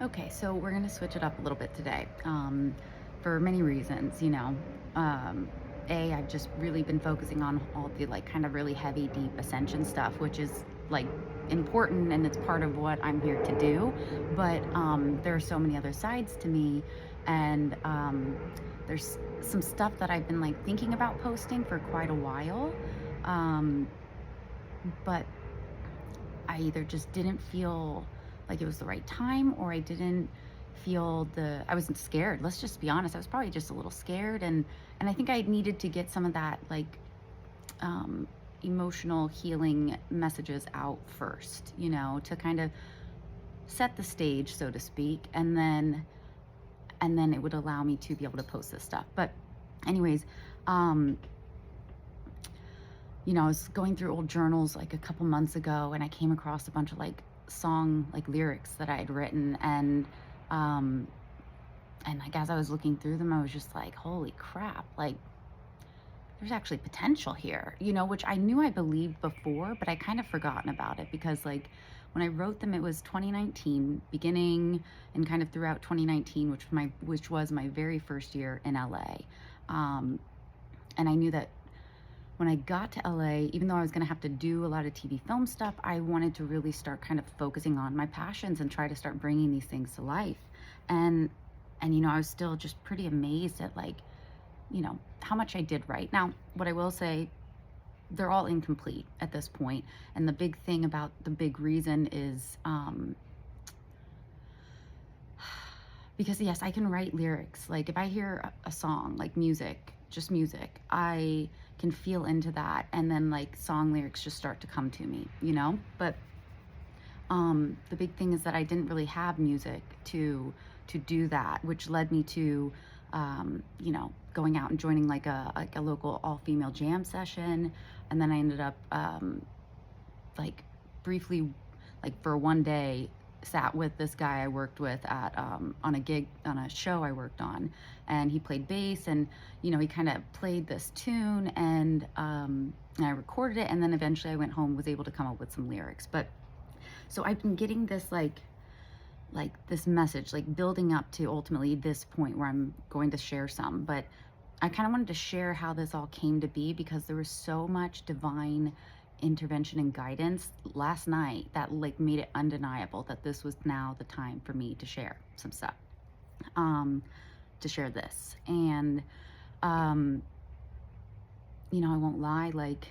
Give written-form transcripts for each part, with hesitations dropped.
Okay, so we're gonna switch it up a little bit today, for many reasons. Um, I've just really been focusing on all the like kind of really heavy, deep ascension stuff, which is like important and it's part of what I'm here to do. But there are so many other sides to me, and there's some stuff that I've been like thinking about posting for quite a while, um, but I either just didn't feel like it was the right time, or I didn't feel I wasn't scared. Let's just be honest. I was probably just a little scared, and I think I needed to get some of that like um emotional healing messages out first, to kind of set the stage, so to speak, and then it would allow me to be able to post this stuff. But anyways, um I was going through old journals like a couple months ago, and I came across a bunch of like song like lyrics that I had written, um and like as I was looking through them, I was just like, holy crap, like there's actually potential here, which I knew I believed before, but I kind of forgotten about it because like when I wrote them, it was 2019 beginning and kind of throughout 2019, which was my very first year in LA. And I knew that when I got to LA, even though I was going to have to do a lot of TV film stuff, I wanted to really start kind of focusing on my passions and try to start bringing these things to life. And I was still just pretty amazed at like, how much I did right. Now, what I will say, they're all incomplete at this point. And the big thing about the big reason is because yes, I can write lyrics. Like if I hear a song, like music, just music, I can feel into that, and then like song lyrics just start to come to me, But the big thing is that I didn't really have music to do that, which led me to going out and joining like a local all-female jam session. And then I ended up like briefly, like for one day, sat with this guy I worked with at on a gig, on a show I worked on, and he played bass, and he kind of played this tune, and I recorded it, and then eventually I went home, was able to come up with some lyrics. But so I've been getting this like this message, like building up to ultimately this point where I'm going to share some. But I kind of wanted to share how this all came to be because there was so much divine intervention and guidance last night that like made it undeniable that this was now the time for me to share some stuff, um to share this. And um I won't lie, like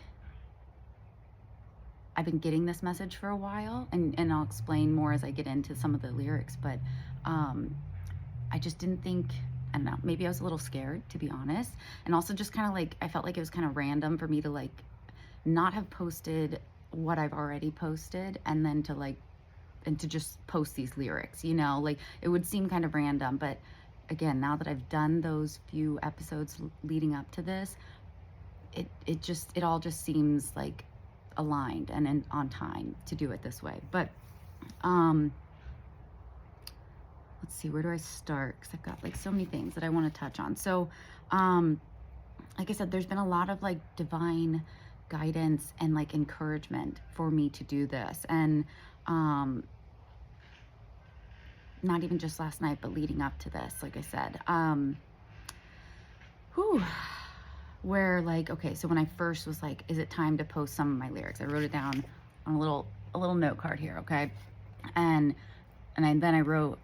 I've been getting this message for a while, and I'll explain more as I get into some of the lyrics. But um I just didn't think, I don't know, maybe I was a little scared, to be honest. And also just kind of like I felt like it was kind of random for me to like not have posted what I've already posted, and then to just post these lyrics, like it would seem kind of random. But again, now that I've done those few episodes leading up to this, it all just seems like aligned and on time to do it this way. But um let's see, where do I start? Because I've got like so many things that I want to touch on. So um like I said, there's been a lot of like divine guidance and like encouragement for me to do this. And not even just last night, but leading up to this, like I said, whew, where like, okay, so when I first was like, is it time to post some of my lyrics? I wrote it down on a little note card here, okay? And then I wrote,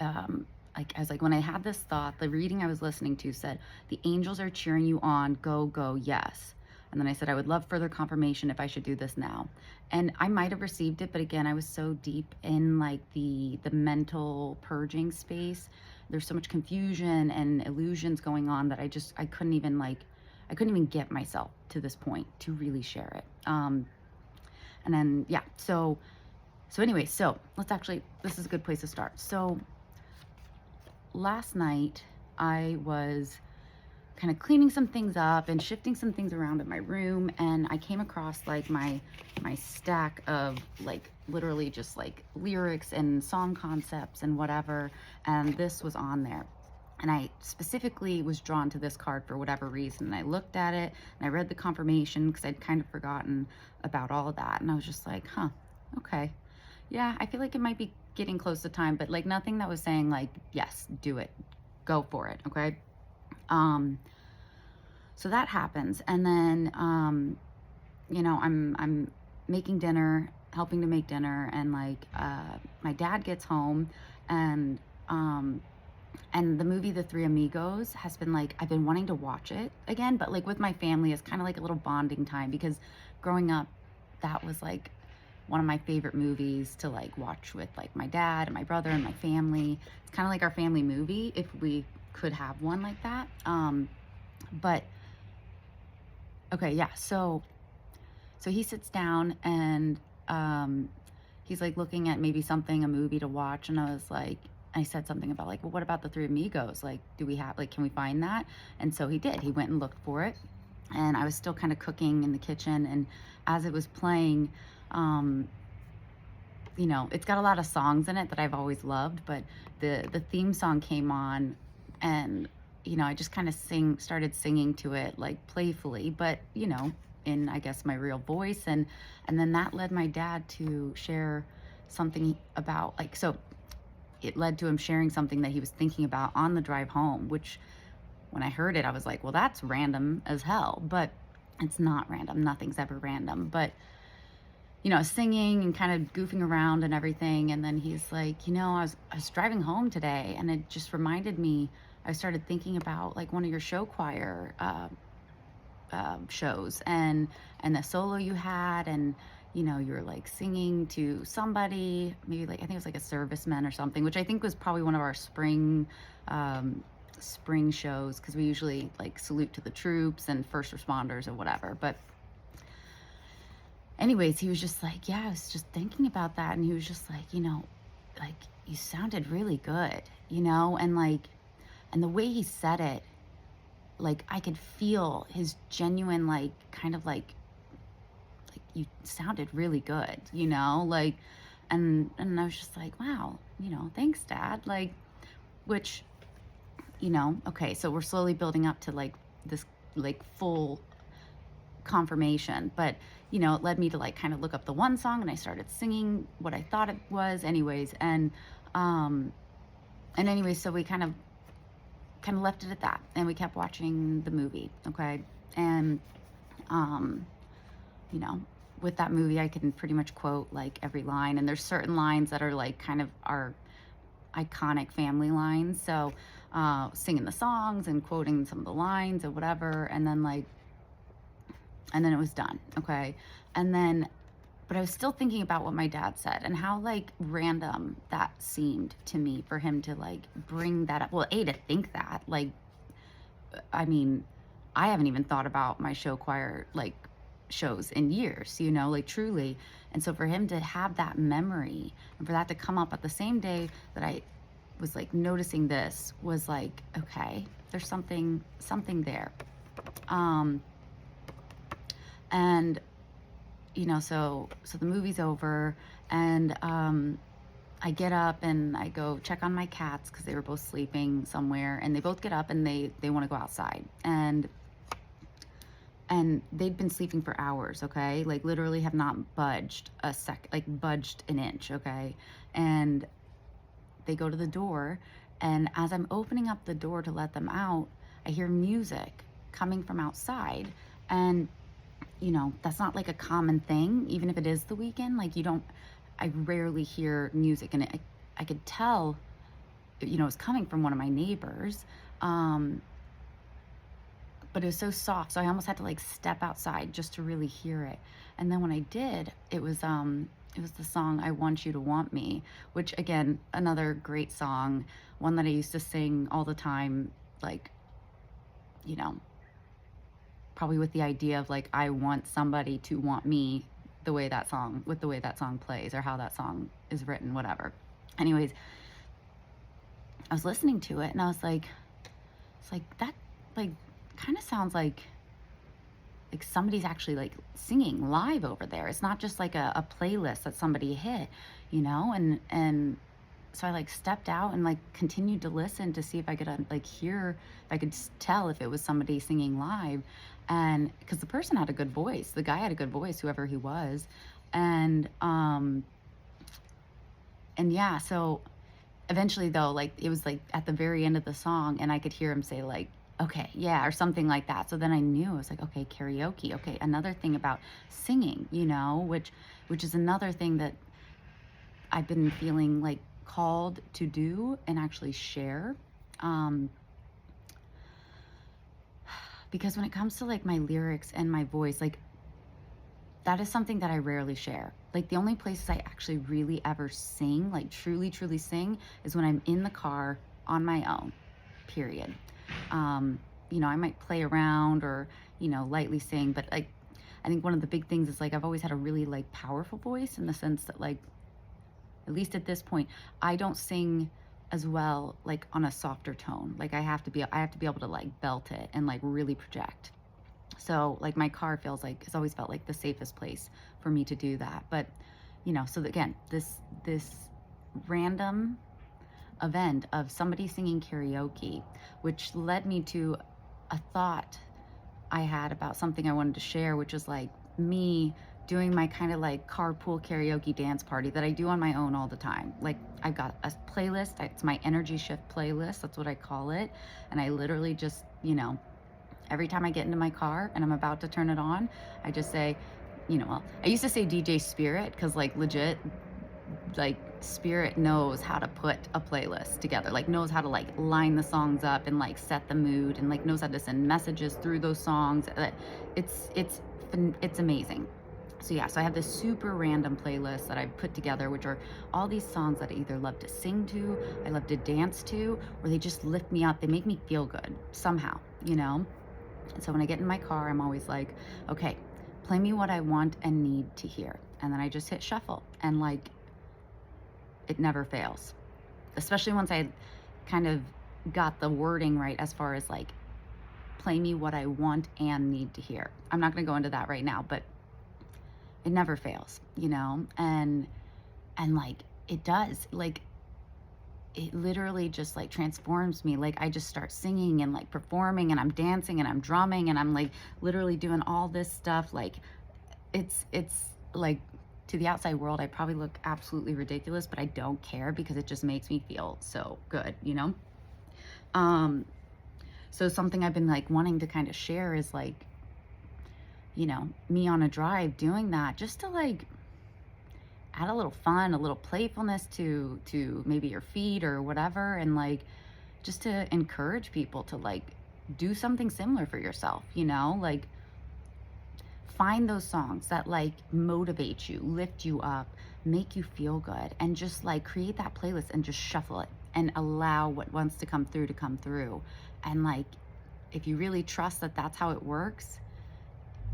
like I was like, when I had this thought, the reading I was listening to said, the angels are cheering you on, go, go, yes. And then I said, I would love further confirmation if I should do this now. And I might have received it, but again, I was so deep in like the mental purging space. There's so much confusion and illusions going on that I couldn't even get myself to this point to really share it. And then, yeah, so anyway, so this is a good place to start. So last night I was kind of cleaning some things up and shifting some things around in my room, and I came across like my stack of like literally just like lyrics and song concepts and whatever, and this was on there. And I specifically was drawn to this card for whatever reason. And I looked at it and I read the confirmation because I'd kind of forgotten about all of that. And I was just like, huh, okay. Yeah, I feel like it might be getting close to time, but like nothing that was saying like, yes, do it, go for it. Okay. Um, so that happens. And then, I'm making dinner, helping to make dinner. And like, my dad gets home, and, um, and the movie The Three Amigos has been like, I've been wanting to watch it again, but like with my family, it's kind of like a little bonding time, because growing up, that was like one of my favorite movies to like watch with like my dad and my brother and my family. It's kind of like our family movie if we could have one like that. But okay, yeah. So he sits down, and he's like looking at maybe something, a movie to watch, and I said something about like, well, what about The Three Amigos? Like, do we have like, can we find that? And so he did. He went and looked for it, and I was still kind of cooking in the kitchen, and as it was playing, um, it's got a lot of songs in it that I've always loved, but the theme song came on, and I just kind of started singing to it like playfully, but in, I guess, my real voice, and then that led my dad to share something about like, so it led to him sharing something that he was thinking about on the drive home, which when I heard it, I was like, well, that's random as hell, but it's not random. Nothing's ever random. But singing and kind of goofing around and everything. And then he's like, I was driving home today, and it just reminded me, I started thinking about like one of your show choir shows, and the solo you had, and you were like singing to somebody, maybe like, I think it was like a serviceman or something, which I think was probably one of our spring shows, because we usually like salute to the troops and first responders or whatever. But anyways, he was just like, yeah, I was just thinking about that. And he was just like, like, you sounded really good, and like, and the way he said it, like, I could feel his genuine, like, kind of like you sounded really good, like, and I was just like, wow, thanks, Dad. Like, which, okay, so we're slowly building up to like this, like, full confirmation, but it led me to like kind of look up the one song, and I started singing what I thought it was anyways, and anyways, so we kind of left it at that, and we kept watching the movie. Okay. And with that movie, I can pretty much quote like every line, and there's certain lines that are like kind of our iconic family lines, so singing the songs and quoting some of the lines or whatever, and then it was done. Okay. And then, but I was still thinking about what my dad said and how like random that seemed to me for him to like bring that up. Well, to think that, like, I mean, I haven't even thought about my show choir like shows in years, like, truly. And so for him to have that memory, and for that to come up at the same day that I was like noticing this, was like, okay, there's something there. And so the movie's over, and I get up and I go check on my cats, because they were both sleeping somewhere, and they both get up and they want to go outside, and they'd been sleeping for hours. Okay, like literally have not budged budged an inch. Okay. And they go to the door, and as I'm opening up the door to let them out, I hear music coming from outside. And that's not like a common thing, even if it is the weekend. Like, I rarely hear music, and I could tell, it's coming from one of my neighbors. But it was so soft, so I almost had to like step outside just to really hear it. And then when I did, it was the song "I Want You to Want Me," which, again, another great song, one that I used to sing all the time, like, probably with the idea of like, I want somebody to want me with the way that song plays, or how that song is written, whatever. Anyways, I was listening to it, and I was like, it's like that, like, kind of sounds like somebody's actually like singing live over there. It's not just like a playlist that somebody hit, and so I like stepped out and like continued to listen to see if I could like hear, if I could tell if it was somebody singing live. And because the person had a good voice, the guy had a good voice, whoever he was. And And yeah, so eventually though, like it was like at the very end of the song and I could hear him say like, okay, yeah, or something like that. So then I knew, I was like, okay, karaoke. Okay, another thing about singing, which is another thing that I've been feeling like called to do and actually share. Um, because when it comes to like my lyrics and my voice, like that is something that I rarely share. Like the only places I actually really ever sing, like truly, truly sing, is when I'm in the car on my own, period. Um, I might play around or, lightly sing, but like I think one of the big things is like I've always had a really like powerful voice in the sense that like, at least at this point, I don't sing as well like on a softer tone. Like I have to be able to like belt it and like really project. So like my car feels like it's always felt like the safest place for me to do that. But so again, this random event of somebody singing karaoke, which led me to a thought I had about something I wanted to share, which is like me doing my kind of like carpool karaoke dance party that I do on my own all the time. Like I've got a playlist, it's my energy shift playlist, that's what I call it. And I literally just, every time I get into my car and I'm about to turn it on, I just say, well, I used to say DJ Spirit because like legit, like Spirit knows how to put a playlist together, like knows how to like line the songs up and like set the mood and like knows how to send messages through those songs. It's amazing. So yeah, so I have this super random playlist that I've put together, which are all these songs that I either love to sing to, I love to dance to, or they just lift me up. They make me feel good somehow, And so when I get in my car, I'm always like, okay, play me what I want and need to hear. And then I just hit shuffle and like it never fails. Especially once I kind of got the wording right as far as like play me what I want and need to hear. I'm not going to go into that right now, but it never fails, and like it does. Like it literally just like transforms me. Like I just start singing and like performing and I'm dancing and I'm drumming and I'm like literally doing all this stuff. Like it's like to the outside world I probably look absolutely ridiculous, but I don't care because it just makes me feel so good. um so something I've been like wanting to kind of share is like me on a drive doing that just to like add a little fun, a little playfulness to maybe your feed or whatever, and like just to encourage people to like do something similar for yourself, like find those songs that like motivate you, lift you up, make you feel good, and just like create that playlist and just shuffle it and allow what wants to come through to come through. And like if you really trust that that's how it works,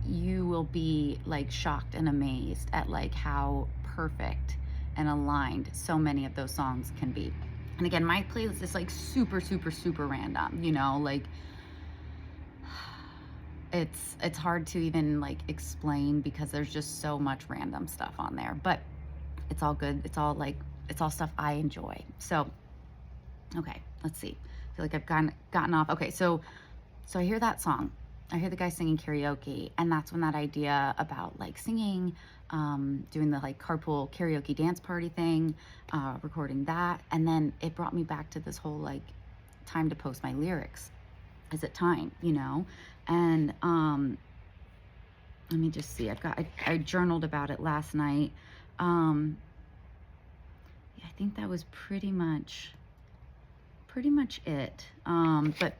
you will be like shocked and amazed at like how perfect and aligned so many of those songs can be. And again, my playlist is like super, super, super random, like it's hard to even like explain because there's just so much random stuff on there, but it's all good. It's all stuff I enjoy. So, okay, let's see. I feel like I've gotten off. Okay, so I hear that song. I hear the guy singing karaoke, and that's when that idea about like singing, doing the like carpool karaoke dance party thing, recording that, and then it brought me back to this whole like time to post my lyrics. Is it time, And let me just see. I journaled about it last night. Yeah, I think that was pretty much it. But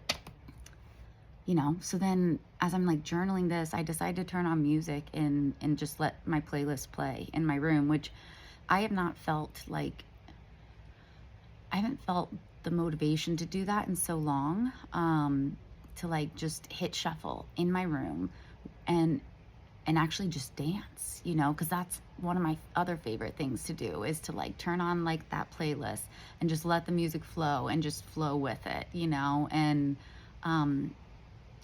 so then as I'm like journaling this, I decided to turn on music and just let my playlist play in my room, which I have not felt like, I haven't felt the motivation to do that in so long, to like just hit shuffle in my room and actually just dance, because that's one of my other favorite things to do is to like turn on like that playlist and just let the music flow and just flow with it, and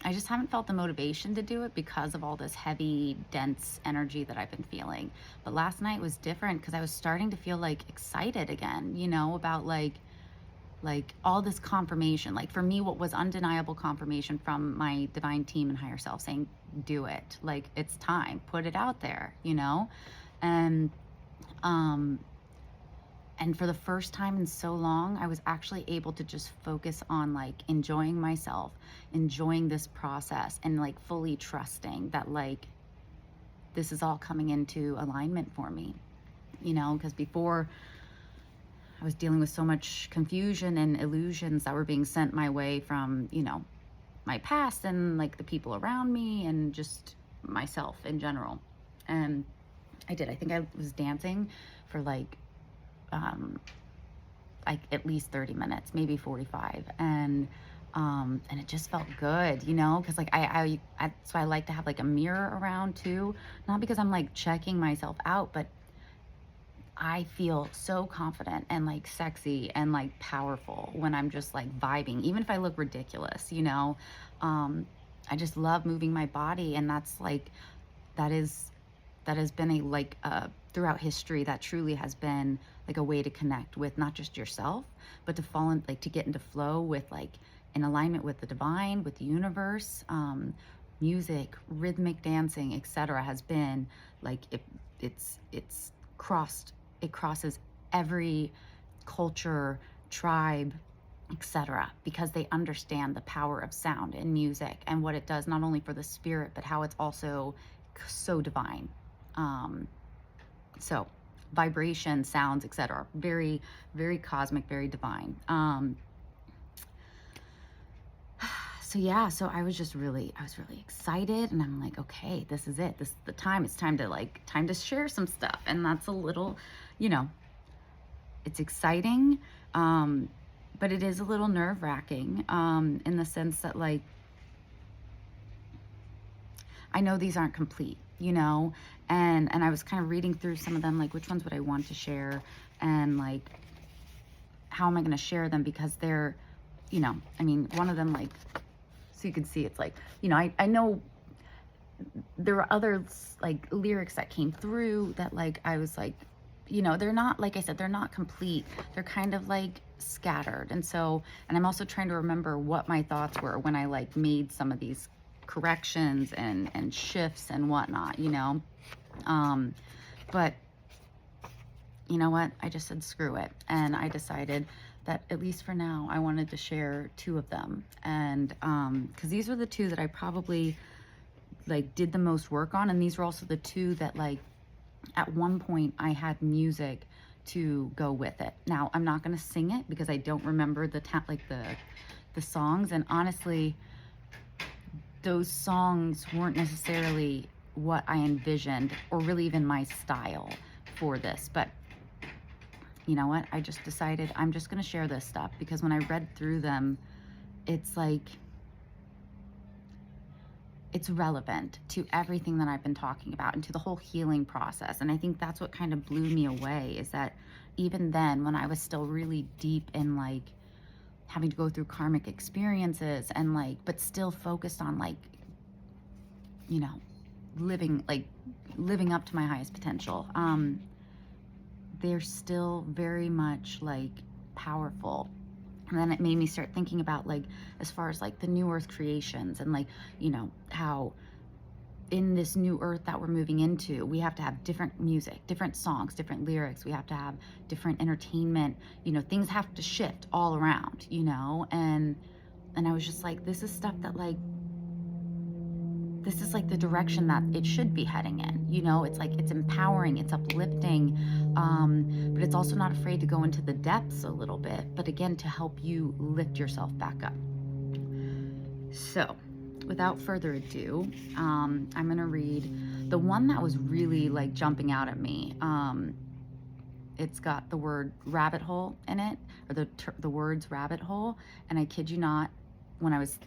I just haven't felt the motivation to do it because of all this heavy, dense energy that I've been feeling. But last night was different because I was starting to feel like excited again, about like all this confirmation. Like for me, what was undeniable confirmation from my divine team and higher self saying, do it. Like it's time, put it out there, and And for the first time in so long, I was actually able to just focus on like enjoying myself, enjoying this process, and like fully trusting that like this is all coming into alignment for me, you know, because before I was dealing with so much confusion and illusions that were being sent my way from, you know, my past and like the people around me and just myself in general. And I think I was dancing for um, like at least 30 minutes, maybe 45. And it just felt good, you know, because like so I like to have like a mirror around too, not because I'm like checking myself out, but I feel so confident and like sexy and like powerful when I'm just like vibing, even if I look ridiculous, you know. Um, I just love moving my body, and that's like that is that has been a like throughout history, that truly has been like a way to connect with not just yourself, but to fall in, like to get into flow with like in alignment with the divine, with the universe. Music, rhythmic dancing, etc. has been like it's crossed it crosses every culture, tribe, etc., because they understand the power of sound and music and what it does not only for the spirit, but how it's also so divine. um, so vibration, sounds, etc., very, very cosmic, very divine. So yeah, so I was really excited, and I'm like, okay, this is it. This is the time. It's time to share some stuff. And that's a little, you know, it's exciting, but it is a little nerve-wracking, in the sense that like I know these aren't complete, you know, and I was kind of reading through some of them, like which ones would I want to share, and like how am I going to share them, because they're, you know, I mean, one of them, like, so you can see it's like, you know, I know there were other like lyrics that came through that like I was like, you know, they're not, like I said, they're not complete. They're kind of like scattered. And so, and I'm also trying to remember what my thoughts were when I like made some of these corrections and shifts and whatnot, you know. But you know what? I just said screw it. And I decided that at least for now, I wanted to share two of them. And because these were the two that I probably like did the most work on. And these were also the two that like at one point I had music to go with it. Now I'm not going to sing it because I don't remember the songs. And honestly, those songs weren't necessarily what I envisioned or really even my style for this. But you know what? I just decided I'm just going to share this stuff because when I read through them, it's like, it's relevant to everything that I've been talking about and to the whole healing process. And I think that's what kind of blew me away, is that even then, when I was still really deep in like having to go through karmic experiences and like, but still focused on like, you know, living up to my highest potential, they're still very much like powerful. And then it made me start thinking about like, as far as like the new earth creations and like, you know, how in this new earth that we're moving into, we have to have different music, different songs, different lyrics. We have to have different entertainment, you know, things have to shift all around, you know. And I was just like, this is stuff that like, this is like the direction that it should be heading in, you know. It's like, it's empowering, it's uplifting, but it's also not afraid to go into the depths a little bit, but again, to help you lift yourself back up. So without further ado, I'm gonna read the one that was really like jumping out at me. It's got the word rabbit hole in it, or the words rabbit hole, and I kid you not, when I was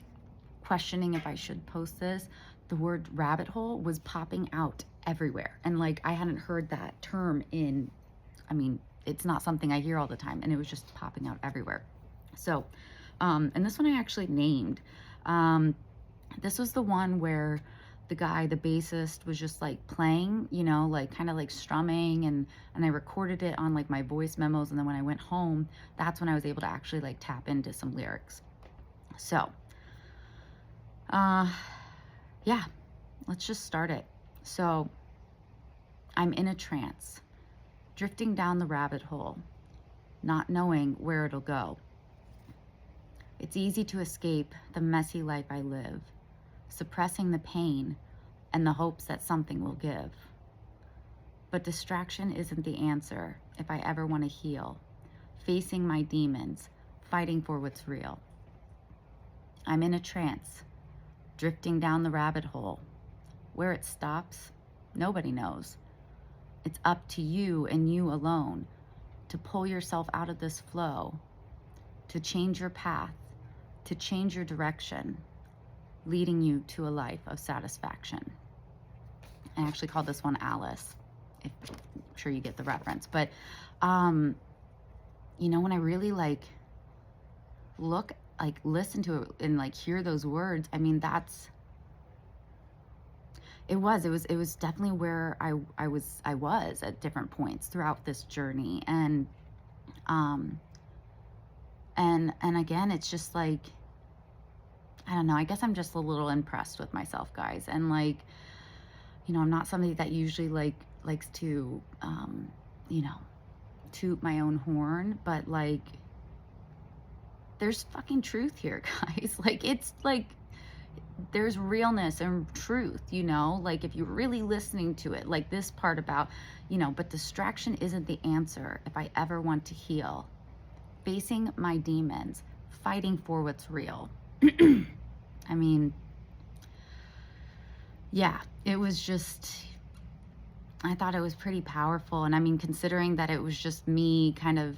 questioning if I should post this, the word rabbit hole was popping out everywhere. And like, I hadn't heard that term in, I mean, it's not something I hear all the time, and it was just popping out everywhere. So, and this one I actually named. This was the one where the guy, the bassist, was just like playing, you know, like kind of like strumming, and I recorded it on like my voice memos. And then when I went home, that's when I was able to actually like tap into some lyrics. So, yeah, let's just start it. So I'm in a trance, drifting down the rabbit hole, not knowing where it'll go. It's easy to escape the messy life I live, suppressing the pain and the hopes that something will give. But distraction isn't the answer if I ever want to heal, facing my demons, fighting for what's real. I'm in a trance, drifting down the rabbit hole. Where it stops, nobody knows. It's up to you and you alone to pull yourself out of this flow, to change your path, to change your direction, leading you to a life of satisfaction. I actually called this one Alice, if I'm sure you get the reference. But, you know, when I really listen to it and hear those words, I mean, it was definitely where I was at different points throughout this journey. And again, it's just I don't know, I guess I'm just a little impressed with myself, guys. And you know, I'm not somebody that usually likes to, you know, toot my own horn, but there's fucking truth here, guys. There's realness and truth, you know, if you're really listening to it, this part about, you know, but distraction isn't the answer if I ever want to heal, facing my demons, fighting for what's real. I mean, yeah, it was just, I thought it was pretty powerful. And I mean, considering that it was just me kind of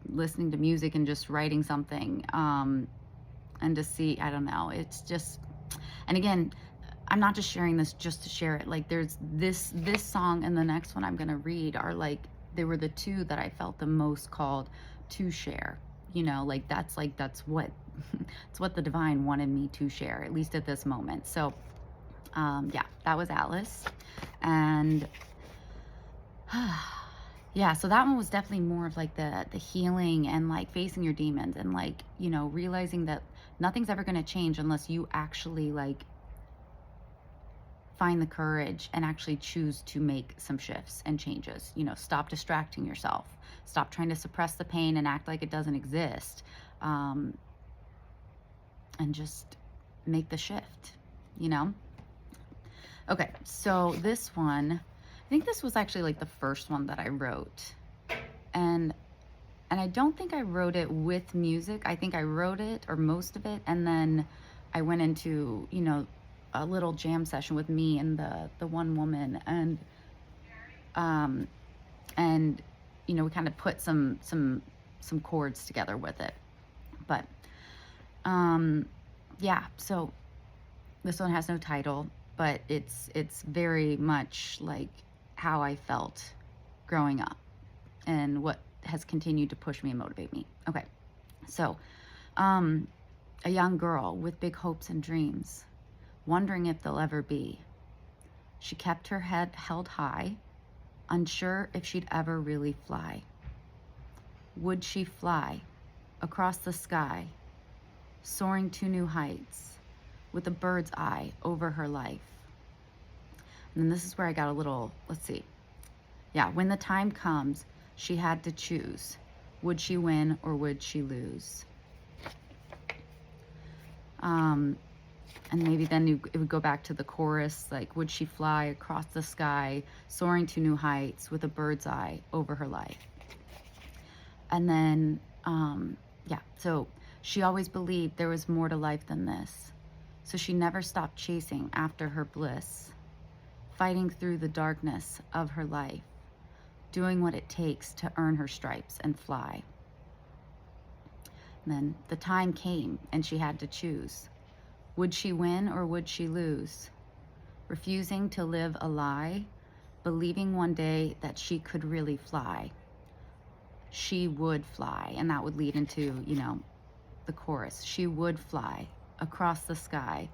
listening to music and just writing something, and to see, I don't know, it's just, and again, I'm not just sharing this just to share it. There's this song and the next one I'm going to read are they were the two that I felt the most called to share, you know, that's what, it's what the divine wanted me to share, at least at this moment. So, yeah, that was Alice. And, yeah, so that one was definitely more of the healing and facing your demons and you know, realizing that nothing's ever going to change unless you actually find the courage and actually choose to make some shifts and changes. You know, stop distracting yourself, stop trying to suppress the pain and act like it doesn't exist, and just make the shift, you know? Okay, so this one, I think this was actually the first one that I wrote. And I don't think I wrote it with music. I think I wrote it, or most of it, and then I went into, you know, a little jam session with me and the one woman, and you know, we kind of put some chords together with it. But yeah, so this one has no title, but it's very much how I felt growing up and what has continued to push me and motivate me. Okay, so a young girl with big hopes and dreams, wondering if they'll ever be. She kept her head held high, unsure if she'd ever really fly. Would she fly across the sky, soaring to new heights, with a bird's eye over her life? And then this is where I got a little, let's see. Yeah, when the time comes, she had to choose. Would she win or would she lose? And maybe then it would go back to the chorus, would she fly across the sky, soaring to new heights, with a bird's eye over her life? And then, yeah, so she always believed there was more to life than this. So she never stopped chasing after her bliss, fighting through the darkness of her life, doing what it takes to earn her stripes and fly. And then the time came and she had to choose. Would she win or would she lose? Refusing to live a lie, believing one day that she could really fly. She would fly, and that would lead into, you know, the chorus. She would fly across the sky,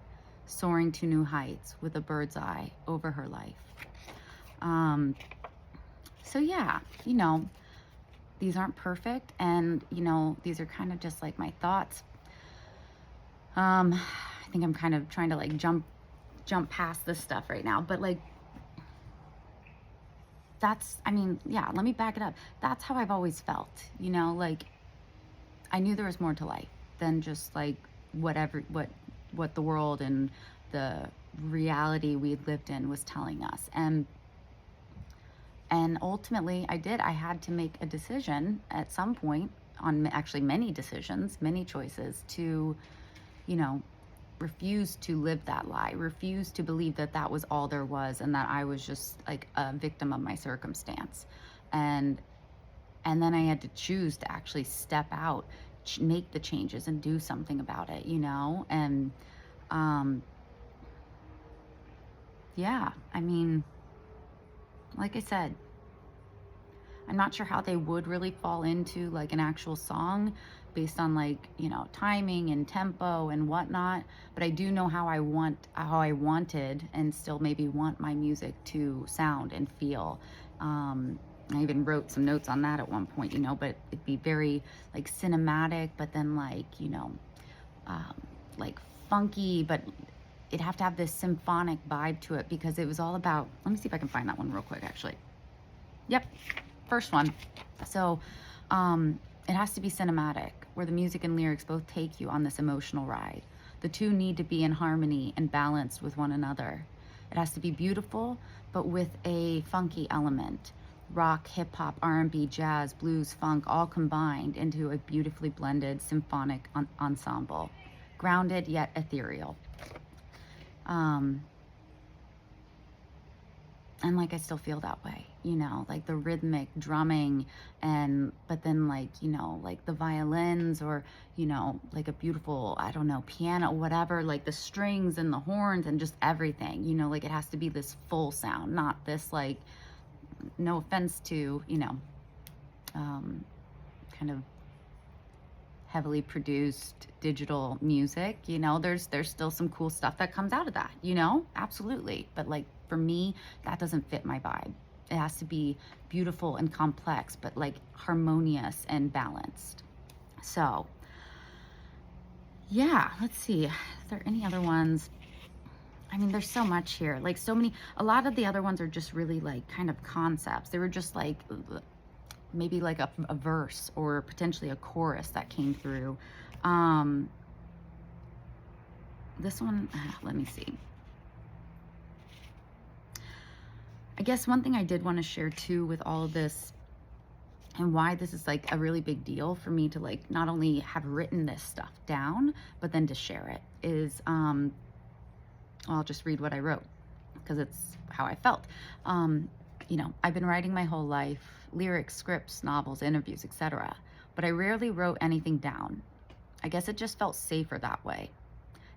soaring to new heights, with a bird's eye over her life. So yeah, you know, these aren't perfect, and you know, these are kind of just my thoughts. I think I'm kind of trying to jump past this stuff right now, but I mean, yeah, let me back it up. That's how I've always felt, like I knew there was more to life than just like whatever, what the world and the reality we lived in was telling us. And ultimately I had to make a decision at some point, on actually many decisions, many choices, to, you know, refuse to live that lie, refuse to believe that that was all there was, and that I was just like a victim of my circumstance. And then I had to choose to actually step out, make the changes and do something about it. And um yeah, I mean, like I said, I'm not sure how they would really fall into like an actual song based on like, timing and tempo and whatnot. But I do know how I wanted and still maybe want my music to sound and feel. I even wrote some notes on that at one point, but it'd be very like cinematic, but then um, like funky, but it'd have to have this symphonic vibe to it, because it was all about, let me see if I can find that one real quick, actually. Yep, first one. So it has to be cinematic, where the music and lyrics both take you on this emotional ride. The two need to be in harmony and balanced with one another. It has to be beautiful, but with a funky element. Rock, hip hop, R&B, jazz, blues, funk, all combined into a beautifully blended symphonic ensemble. Grounded yet ethereal. Um, and like I still feel that way, like the rhythmic drumming, and but then like the violins, or like a beautiful, I don't know, piano, whatever, like the strings and the horns and just everything, like it has to be this full sound, not this like, no offense to kind of heavily produced digital music, there's still some cool stuff that comes out of that, absolutely. But like for me, that doesn't fit my vibe. It has to be beautiful and complex, but like harmonious and balanced. So yeah, let's see, is there any other ones? I mean, there's so much here, like so many. A lot of the other ones are just really like kind of concepts. They were just like maybe like a verse or potentially a chorus that came through. This one, let me see. I guess one thing I did want to share too with all of this, and why this is like a really big deal for me to like not only have written this stuff down, but then to share it, is I'll just read what I wrote, because it's how I felt. I've been writing my whole life, lyrics, scripts, novels, interviews, etc. But I rarely wrote anything down. I guess it just felt safer that way.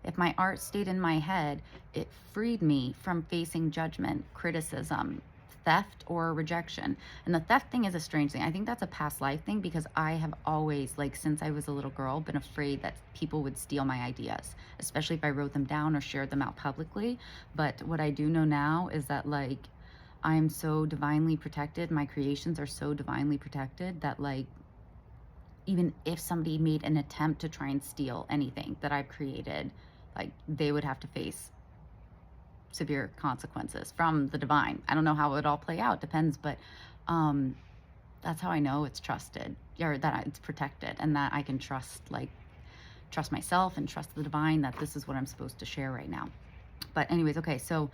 If my art stayed in my head, it freed me from facing judgment, criticism, theft, or rejection. And the theft thing is a strange thing. I think that's a past life thing, because I have always, like since I was a little girl, been afraid that people would steal my ideas, especially if I wrote them down or shared them out publicly. But what I do know now is that like I am so divinely protected. My creations are so divinely protected that like even if somebody made an attempt to try and steal anything that I've created, like they would have to face severe consequences from the divine. I don't know how it would all play out, depends, but that's how I know it's trusted, or that it's protected, and that I can trust myself and trust the divine that this is what I'm supposed to share right now. But anyways, okay, so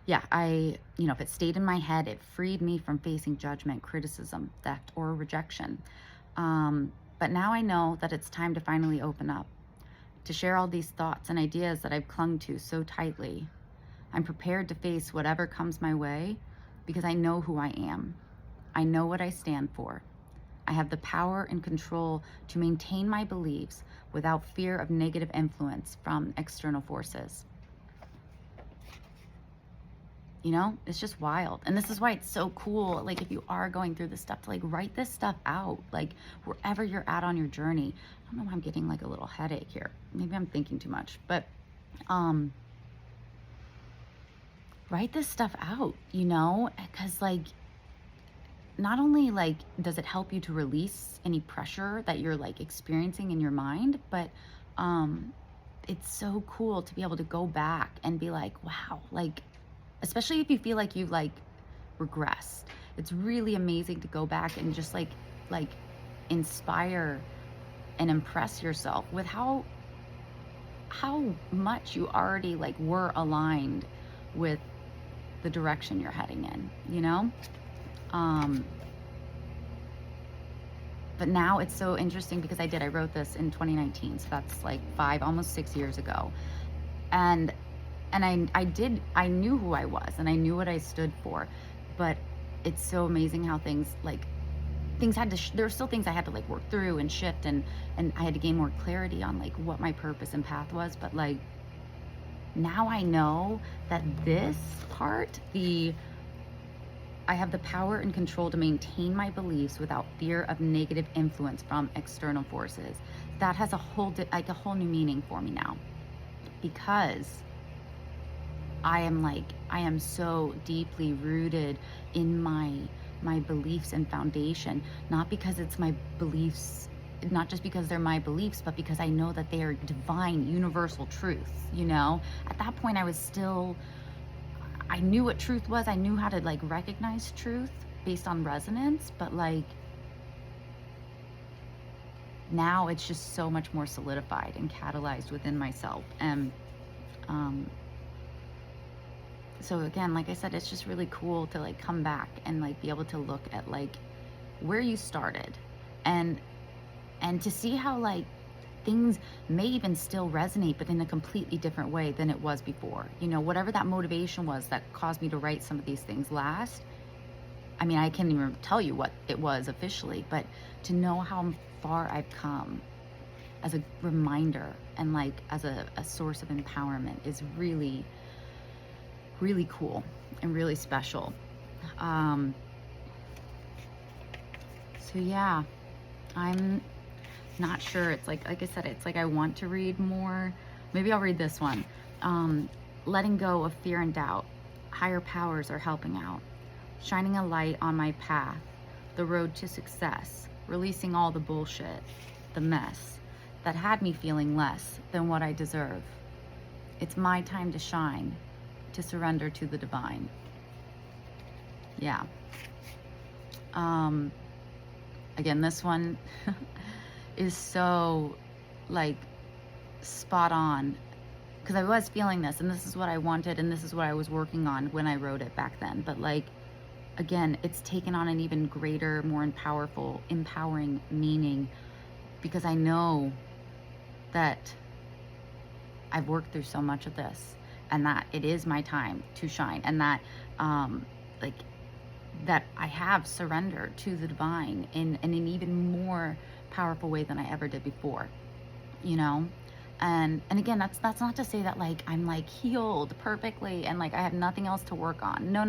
yeah, if it stayed in my head, it freed me from facing judgment, criticism, theft, or rejection. But now I know that it's time to finally open up, to share all these thoughts and ideas that I've clung to so tightly. I'm prepared to face whatever comes my way, because I know who I am. I know what I stand for. I have the power and control to maintain my beliefs without fear of negative influence from external forces. It's just wild. And this is why it's so cool, like if you are going through this stuff, to like write this stuff out, like wherever you're at on your journey. I don't know why I'm getting like a little headache here. Maybe I'm thinking too much, but write this stuff out, because like not only like does it help you to release any pressure that you're like experiencing in your mind, but it's so cool to be able to go back and be like, wow, like especially if you feel like you've like regressed, it's really amazing to go back and just like inspire and impress yourself with how much you already like were aligned with the direction you're heading in, you know? Um, but now it's so interesting because I wrote this in 2019, so that's like almost 6 years ago. And I knew who I was and I knew what I stood for, but it's so amazing how things had to there were still things I had to like work through and shift, and I had to gain more clarity on like what my purpose and path was. But like now I know that this part, I have the power and control to maintain my beliefs without fear of negative influence from external forces. That has a whole new meaning for me now, because I am so deeply rooted in my beliefs and foundation, not because it's my beliefs, not just because they're my beliefs, but because I know that they are divine, universal truths, you know? At that point, I knew what truth was. I knew how to like recognize truth based on resonance, but like now it's just so much more solidified and catalyzed within myself. And so again, like I said, it's just really cool to like come back and like be able to look at like where you started, and to see how like things may even still resonate, but in a completely different way than it was before. You know, whatever that motivation was that caused me to write some of these things last. I mean, I can't even tell you what it was officially, but to know how far I've come as a reminder and like as a source of empowerment is really, really cool and really special. So yeah, I'm not sure. It's like I said, it's like I want to read more. Maybe I'll read this one. Letting go of fear and doubt. Higher powers are helping out. Shining a light on my path. The road to success. Releasing all the bullshit, the mess that had me feeling less than what I deserve. It's my time to shine, to surrender to the divine. Yeah. Again, this one is so like spot on, because I was feeling this, and this is what I wanted, and this is what I was working on when I wrote it back then. But like, again, it's taken on an even greater, more empowering meaning, because I know that I've worked through so much of this, and that it is my time to shine, and that like that I have surrendered to the divine in an even more powerful way than I ever did before, you know? And again, that's not to say that like I'm like healed perfectly and like I have nothing else to work on. No.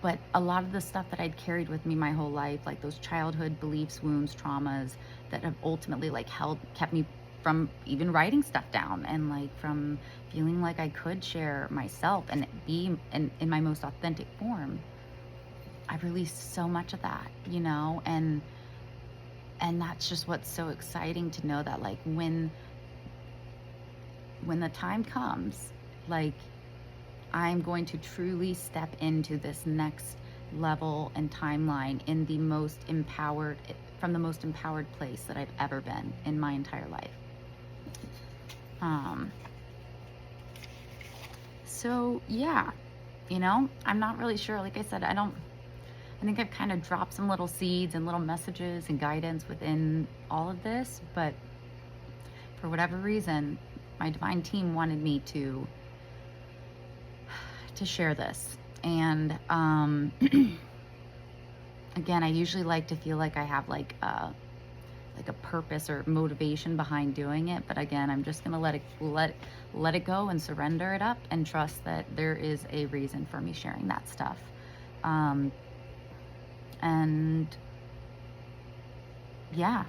But a lot of the stuff that I'd carried with me my whole life, like those childhood beliefs, wounds, traumas that have ultimately like kept me from even writing stuff down, and like from feeling like I could share myself and be in my most authentic form. I've released so much of that, you know, and that's just what's so exciting to know, that like when the time comes, like I'm going to truly step into this next level and timeline in the most empowered, from the most empowered place that I've ever been in my entire life. So yeah, you know, I'm not really sure. Like I said, I think I've kind of dropped some little seeds and little messages and guidance within all of this, but for whatever reason, my divine team wanted me to share this. And again, I usually like to feel like I have like a purpose or motivation behind doing it, but again, I'm just gonna let it go and surrender it up and trust that there is a reason for me sharing that stuff. And yeah,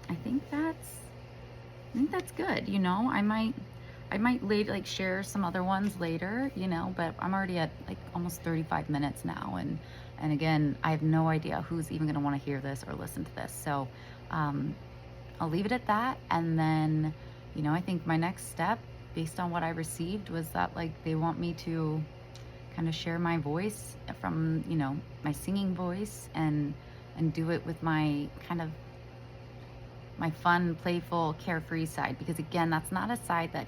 I think that's good. You know, I might later like share some other ones later, you know, but I'm already at like almost 35 minutes now, and again, I have no idea who's even going to want to hear this or listen to this. So I'll leave it at that. And then, you know, I think my next step, based on what I received, was that like they want me to kind of share my voice from, my singing voice, and do it with my kind of my fun, playful, carefree side, because again, that's not a side that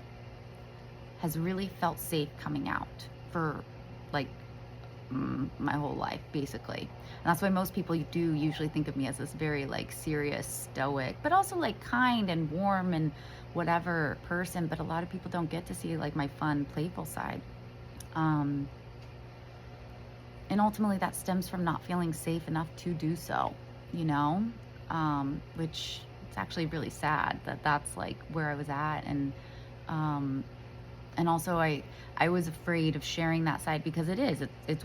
has really felt safe coming out for like my whole life, basically. And that's why most people do usually think of me as this very like serious, stoic, but also like kind and warm and whatever person. But a lot of people don't get to see like my fun, playful side. And ultimately that stems from not feeling safe enough to do so, which it's actually really sad that that's like where I was at. And also I was afraid of sharing that side because it's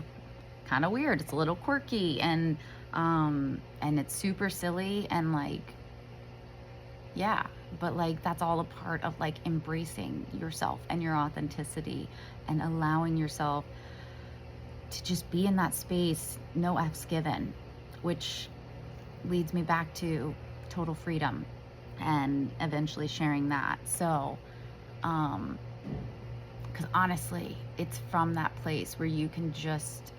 kind of weird. It's a little quirky, and it's super silly, and like, yeah, but like that's all a part of like embracing yourself and your authenticity and allowing yourself to just be in that space, no F's given, which leads me back to total freedom and eventually sharing that. So, because honestly, it's from that place where you can just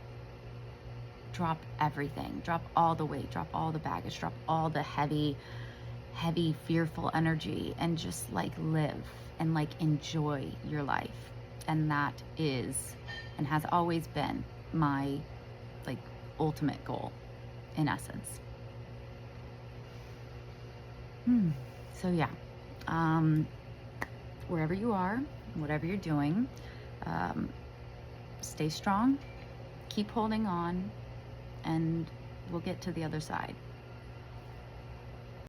drop everything, drop all the weight, drop all the baggage, drop all the heavy, fearful energy, and just like live and like enjoy your life. And that is and has always been my like ultimate goal, in essence. So yeah, wherever you are, whatever you're doing, stay strong, keep holding on, and we'll get to the other side.